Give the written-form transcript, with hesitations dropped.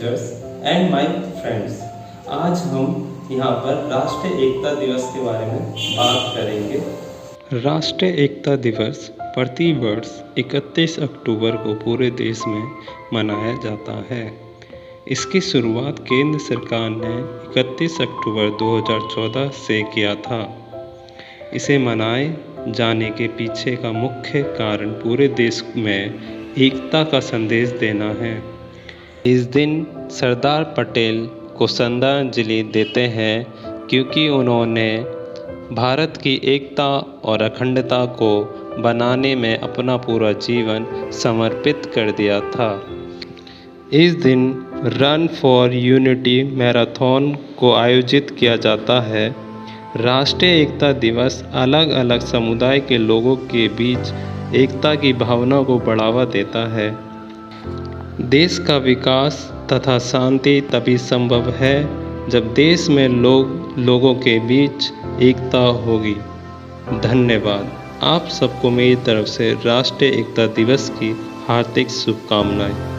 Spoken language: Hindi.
Teachers and my friends. आज हम यहाँ पर राष्ट्रीय एकता दिवस के बारे में बात करेंगे। राष्ट्रीय एकता दिवस प्रति वर्ष 31 अक्टूबर को पूरे देश में मनाया जाता है। इसकी शुरुआत केंद्र सरकार ने 31 अक्टूबर 2014 से किया था। इसे मनाए जाने के पीछे का मुख्य कारण पूरे देश में एकता का संदेश देना है। इस दिन सरदार पटेल को श्रद्धांजलि देते हैं क्योंकि उन्होंने भारत की एकता और अखंडता को बनाने में अपना पूरा जीवन समर्पित कर दिया था। इस दिन रन फॉर यूनिटी मैराथन को आयोजित किया जाता है। राष्ट्रीय एकता दिवस अलग अलग समुदाय के लोगों के बीच एकता की भावना को बढ़ावा देता है। देश का विकास तथा शांति तभी संभव है जब देश में लोगों के बीच एकता होगी। धन्यवाद। आप सबको मेरी तरफ से राष्ट्रीय एकता दिवस की हार्दिक शुभकामनाएं।